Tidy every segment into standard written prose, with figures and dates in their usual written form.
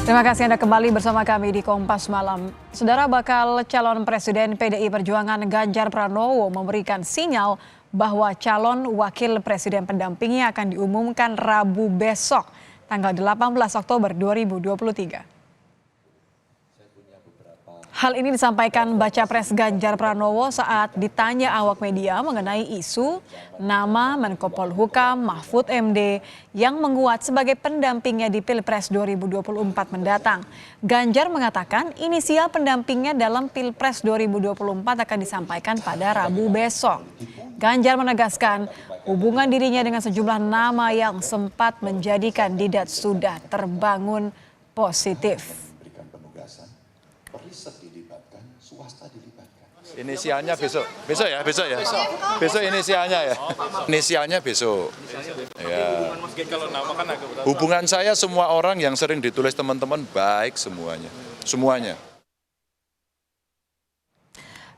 Terima kasih Anda kembali bersama kami di Kompas Malam. Saudara, bakal calon Presiden PDI Perjuangan Ganjar Pranowo memberikan sinyal bahwa calon wakil presiden pendampingnya akan diumumkan Rabu besok, tanggal 18 Oktober 2023. Hal ini disampaikan baca pres Ganjar Pranowo saat ditanya awak media mengenai isu nama Menko Polhukam Mahfud MD yang menguat sebagai pendampingnya di Pilpres 2024 mendatang. Ganjar mengatakan inisial pendampingnya dalam Pilpres 2024 akan disampaikan pada Rabu besok. Ganjar menegaskan hubungan dirinya dengan sejumlah nama yang sempat menjadi kandidat sudah terbangun positif. Inisialnya besok ya. Besok inisialnya ya. Inisialnya besok. Ya. Hubungan saya semua orang yang sering ditulis teman-teman baik semuanya.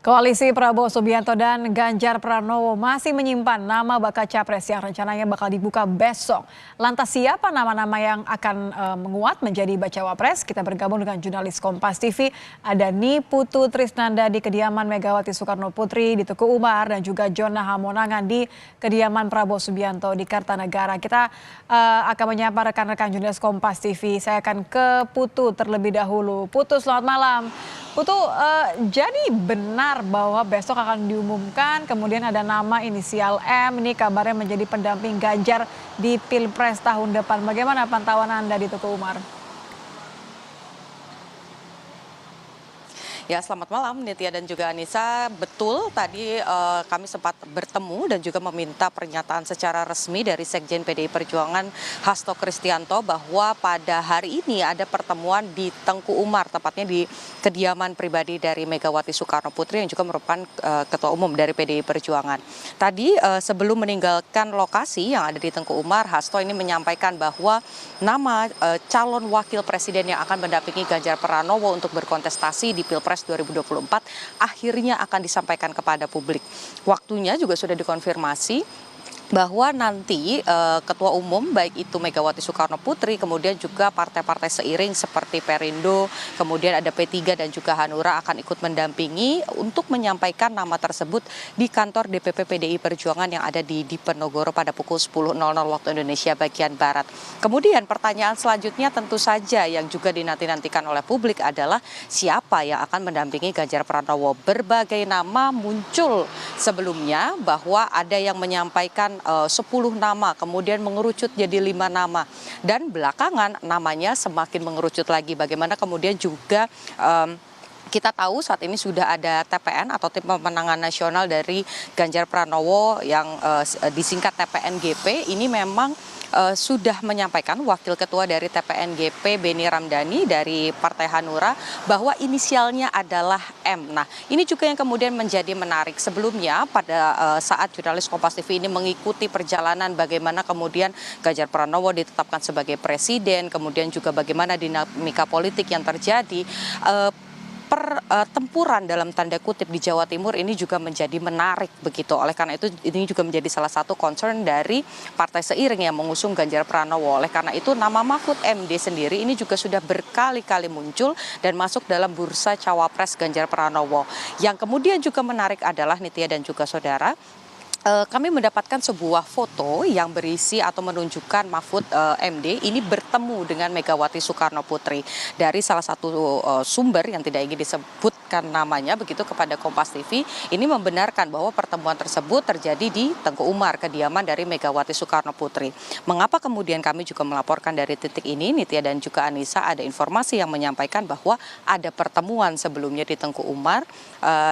Koalisi Prabowo Subianto dan Ganjar Pranowo masih menyimpan nama bakal capres yang rencananya bakal dibuka besok. Lantas siapa nama-nama yang akan menguat menjadi bacawa pres? Kita bergabung dengan jurnalis Kompas TV. Ada Niputu Trisnanda di kediaman Megawati Soekarno Putri di Tuku Umar dan juga Jona Hamonangan di kediaman Prabowo Subianto di Kartanegara. Kita akan menyapa rekan-rekan jurnalis Kompas TV. Saya akan ke Putu terlebih dahulu. Putu, selamat malam. Putu, jadi benar bahwa besok akan diumumkan kemudian ada nama inisial M, ini kabarnya menjadi pendamping Ganjar di Pilpres tahun depan. Bagaimana pantauan Anda di Tuku Umar? Ya, selamat malam Nitya dan juga Anissa. Betul, tadi kami sempat bertemu dan juga meminta pernyataan secara resmi dari Sekjen PDI Perjuangan Hasto Kristianto bahwa pada hari ini ada pertemuan di Tengku Umar, tepatnya di kediaman pribadi dari Megawati Soekarno Putri yang juga merupakan Ketua Umum dari PDI Perjuangan. Tadi sebelum meninggalkan lokasi yang ada di Tengku Umar, Hasto ini menyampaikan bahwa nama calon wakil presiden yang akan mendampingi Ganjar Pranowo untuk berkontestasi di Pilpres 2024 akhirnya akan disampaikan kepada publik. Waktunya juga sudah dikonfirmasi bahwa nanti Ketua Umum baik itu Megawati Soekarno Putri, kemudian juga partai-partai seiring seperti Perindo, kemudian ada P3 dan juga Hanura akan ikut mendampingi untuk menyampaikan nama tersebut di kantor DPP PDI Perjuangan yang ada di Diponegoro pada pukul 10.00 waktu Indonesia bagian Barat. Kemudian pertanyaan selanjutnya tentu saja yang juga dinanti-nantikan oleh publik adalah siapa yang akan mendampingi Ganjar Pranowo. Berbagai nama muncul sebelumnya bahwa ada yang menyampaikan 10 nama, kemudian mengerucut jadi 5 nama. Dan belakangan namanya semakin mengerucut lagi. Bagaimana kemudian juga kita tahu saat ini sudah ada TPN atau Tim Pemenangan Nasional dari Ganjar Pranowo yang disingkat TPNGP. Ini memang sudah menyampaikan Wakil Ketua dari TPNGP Beni Ramdhani dari Partai Hanura bahwa inisialnya adalah M. Nah, ini juga yang kemudian menjadi menarik. Sebelumnya pada saat jurnalis Kompas TV ini mengikuti perjalanan bagaimana kemudian Ganjar Pranowo ditetapkan sebagai presiden, kemudian juga bagaimana dinamika politik yang terjadi, pertempuran dalam tanda kutip di Jawa Timur ini juga menjadi menarik begitu. Oleh karena itu ini juga menjadi salah satu concern dari partai seiring yang mengusung Ganjar Pranowo. Oleh karena itu nama Mahfud MD sendiri ini juga sudah berkali-kali muncul dan masuk dalam bursa cawapres Ganjar Pranowo. Yang kemudian juga menarik adalah Nitya dan juga saudara, kami mendapatkan sebuah foto yang berisi atau menunjukkan Mahfud MD ini bertemu dengan Megawati Soekarno Putri. Dari salah satu sumber yang tidak ingin disebutkan namanya begitu kepada Kompas TV, ini membenarkan bahwa pertemuan tersebut terjadi di Tengku Umar, kediaman dari Megawati Soekarno Putri. Mengapa kemudian kami juga melaporkan dari titik ini, Nitya dan juga Anissa, ada informasi yang menyampaikan bahwa ada pertemuan sebelumnya di Tengku Umar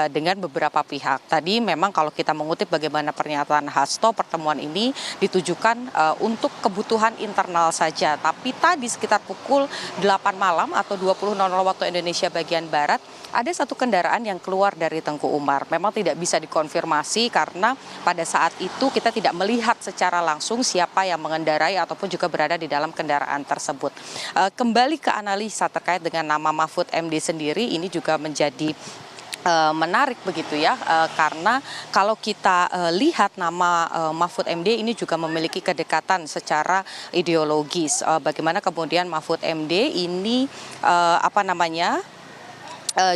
dengan beberapa pihak. Tadi memang kalau kita mengutip bagaimana pernyataan Hasto, pertemuan ini ditujukan untuk kebutuhan internal saja. Tapi tadi sekitar pukul 8 malam atau 20.00 waktu Indonesia bagian Barat, ada satu kendaraan yang keluar dari Tengku Umar. Memang tidak bisa dikonfirmasi karena pada saat itu kita tidak melihat secara langsung siapa yang mengendarai ataupun juga berada di dalam kendaraan tersebut. Kembali ke analisa terkait dengan nama Mahfud MD sendiri, ini juga menjadi menarik begitu ya, karena kalau kita lihat nama Mahfud MD ini juga memiliki kedekatan secara ideologis. Bagaimana kemudian Mahfud MD ini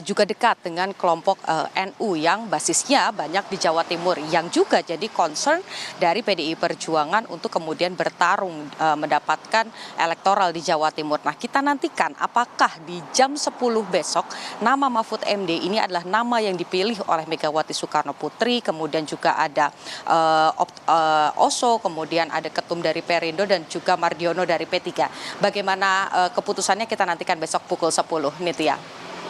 juga dekat dengan kelompok NU yang basisnya banyak di Jawa Timur, yang juga jadi concern dari PDI Perjuangan untuk kemudian bertarung mendapatkan elektoral di Jawa Timur. Nah, kita nantikan apakah di jam 10 besok nama Mahfud MD ini adalah nama yang dipilih oleh Megawati Soekarno Putri, kemudian juga ada Oso, kemudian ada ketum dari Perindo dan juga Mardiono dari P3. Bagaimana keputusannya kita nantikan besok pukul 10, Nitya.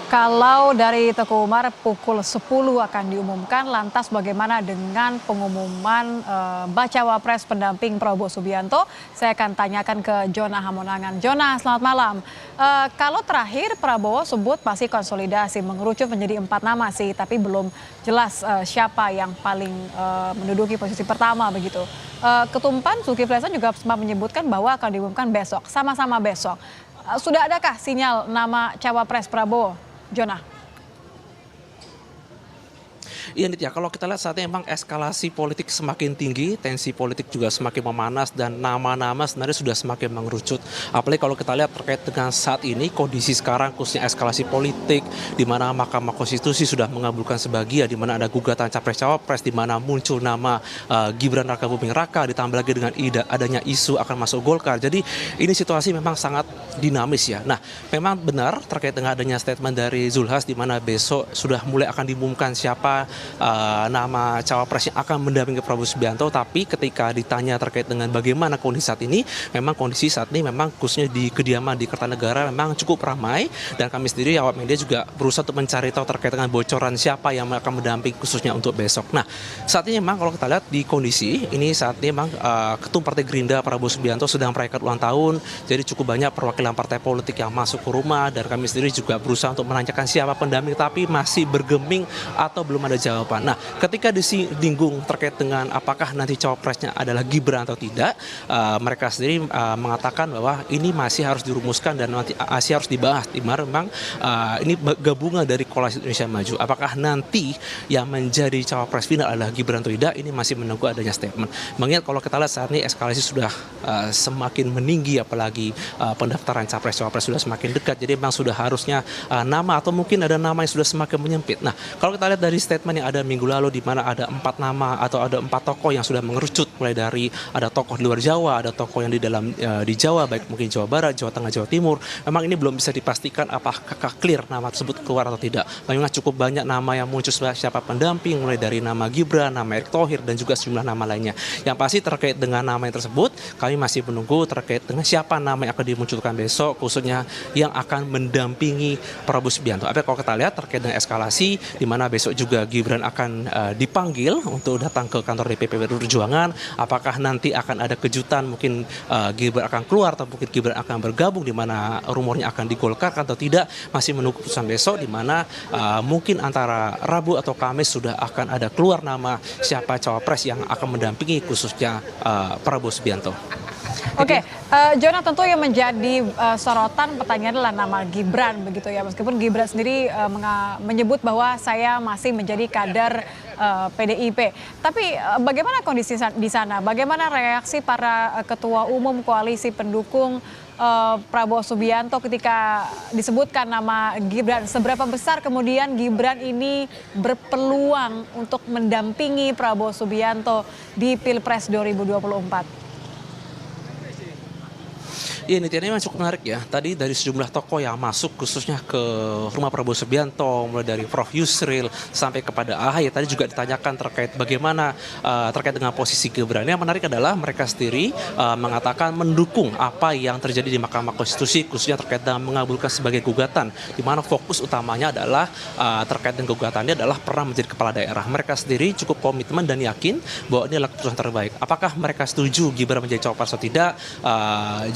Kalau dari Teguh Umar pukul 10 akan diumumkan, lantas bagaimana dengan pengumuman bacawa pres pendamping Prabowo Subianto? Saya akan tanyakan ke Jona Hamonangan. Jona, selamat malam. Kalau terakhir Prabowo sebut masih konsolidasi, mengerucut menjadi 4 nama sih, tapi belum jelas siapa yang paling menduduki posisi pertama begitu. Ketum PAN Zulkifli Hasan juga sempat menyebutkan bahwa akan diumumkan besok, sama-sama besok. Sudah adakah sinyal nama cawapres Prabowo? Jona. Iya Nitya, kalau kita lihat saat ini memang eskalasi politik semakin tinggi, tensi politik juga semakin memanas dan nama-nama sebenarnya sudah semakin mengerucut. Apalagi kalau kita lihat terkait dengan saat ini kondisi sekarang khususnya eskalasi politik di mana Mahkamah Konstitusi sudah mengabulkan sebagian, di mana ada gugatan capres-cawapres, di mana muncul nama Gibran Rakabuming Raka, ditambah lagi dengan adanya isu akan masuk Golkar. Jadi ini situasi memang sangat dinamis ya. Nah, memang benar terkait dengan adanya statement dari Zulhas di mana besok sudah mulai akan diumumkan siapa nama cawapres yang akan mendampingi Prabowo Subianto, tapi ketika ditanya terkait dengan bagaimana kondisi saat ini, memang kondisi saat ini memang khususnya di kediaman di Kertanegara memang cukup ramai, dan kami sendiri awak media juga berusaha untuk mencari tahu terkait dengan bocoran siapa yang akan mendampingi khususnya untuk besok. Nah, saat ini memang kalau kita lihat di kondisi ini saat ini memang Ketum Partai Gerindra Prabowo Subianto sedang merayakan ulang tahun, jadi cukup banyak perwakilan partai politik yang masuk ke rumah, dan kami sendiri juga berusaha untuk menanyakan siapa pendamping, tapi masih bergeming atau belum ada jawaban. Nah, ketika disinggung terkait dengan apakah nanti cawapresnya adalah Gibran atau tidak, mereka sendiri mengatakan bahwa ini masih harus dirumuskan dan nanti masih harus dibahas. Di mana memang ini gabungan dari Koalisi Indonesia Maju. Apakah nanti yang menjadi cawapres final adalah Gibran atau tidak, ini masih menunggu adanya statement. Mengingat kalau kita lihat saat ini eskalasi sudah semakin meninggi, apalagi pendaftaran capres-cawapres sudah semakin dekat. Jadi memang sudah harusnya nama atau mungkin ada nama yang sudah semakin menyempit. Nah, kalau kita lihat dari statement yang ada minggu lalu di mana ada 4 nama atau ada 4 tokoh yang sudah mengerucut, mulai dari ada tokoh di luar Jawa, ada tokoh yang di dalam di Jawa, baik mungkin Jawa Barat, Jawa Tengah, Jawa Timur. Memang ini belum bisa dipastikan apakah clear nama tersebut keluar atau tidak. Memang cukup banyak nama yang muncul siapa pendamping, mulai dari nama Gibran, nama Erick Thohir, dan juga sejumlah nama lainnya. Yang pasti terkait dengan nama yang tersebut, kami masih menunggu terkait dengan siapa nama yang akan dimunculkan besok, khususnya yang akan mendampingi Prabowo Subianto. Tapi kalau kita lihat terkait dengan eskalasi, di mana besok juga Gibran akan dipanggil untuk datang ke kantor DPP PDI Perjuangan. Apakah nanti akan ada kejutan, mungkin Gibran akan keluar atau mungkin Gibran akan bergabung, di mana rumornya akan digolkarkan atau tidak, masih menunggu keputusan besok, di mana mungkin antara Rabu atau Kamis sudah akan ada keluar nama siapa cawapres yang akan mendampingi khususnya Prabowo Subianto. Oke, Jona, tentu yang menjadi sorotan pertanyaan adalah nama Gibran begitu ya. Meskipun Gibran sendiri menyebut bahwa saya masih menjadi kader PDIP. Tapi bagaimana kondisi di sana? Bagaimana reaksi para ketua umum koalisi pendukung Prabowo Subianto ketika disebutkan nama Gibran? Seberapa besar kemudian Gibran ini berpeluang untuk mendampingi Prabowo Subianto di Pilpres 2024? Iya, Nitya, ini memang cukup menarik ya. Tadi dari sejumlah tokoh yang masuk khususnya ke rumah Prabowo Subianto, mulai dari Prof. Yusril sampai kepada AHY, tadi juga ditanyakan terkait bagaimana terkait dengan posisi Gibran. Yang menarik adalah mereka sendiri mengatakan mendukung apa yang terjadi di Mahkamah Konstitusi, khususnya terkait dengan mengabulkan sebagai gugatan, di mana fokus utamanya adalah terkait dengan gugatannya adalah pernah menjadi kepala daerah. Mereka sendiri cukup komitmen dan yakin bahwa ini adalah keputusan terbaik. Apakah mereka setuju Gibran menjadi cawapres atau tidak?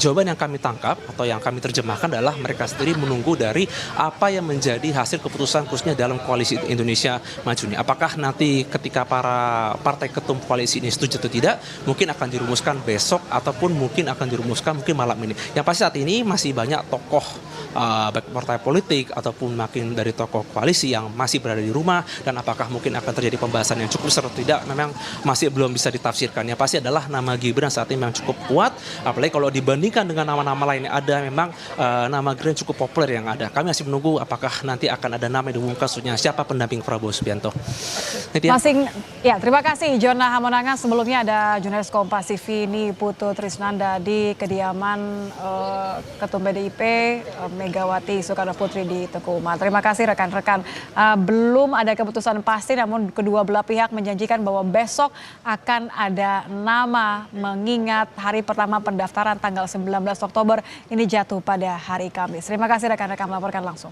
Jawaban yang kami tangkap atau yang kami terjemahkan adalah mereka sendiri menunggu dari apa yang menjadi hasil keputusan khususnya dalam Koalisi Indonesia Maju ini. Apakah nanti ketika para partai ketum koalisi ini setuju atau tidak, mungkin akan dirumuskan besok ataupun mungkin akan dirumuskan mungkin malam ini. Yang pasti saat ini masih banyak tokoh baik partai politik ataupun makin dari tokoh koalisi yang masih berada di rumah, dan apakah mungkin akan terjadi pembahasan yang cukup besar atau tidak, memang masih belum bisa ditafsirkan. Yang pasti adalah nama Gibran saat ini memang cukup kuat, apalagi kalau dibandingkan dengan nama-nama lain yang ada, memang nama Gibran cukup populer yang ada. Kami masih menunggu apakah nanti akan ada nama yang diumumkan siapa pendamping Prabowo Subianto. Terima kasih Jona Hamonangan. Sebelumnya ada jurnalis Kompas TV ini Putu Trisnanda di kediaman Ketum PDIP Megawati Soekarno Putri di Teguh Umar. Terima kasih rekan-rekan. Belum ada keputusan pasti, namun kedua belah pihak menjanjikan bahwa besok akan ada nama, mengingat hari pertama pendaftaran tanggal 19 Oktober ini jatuh pada hari Kamis. Terima kasih rekan-rekan melaporkan langsung.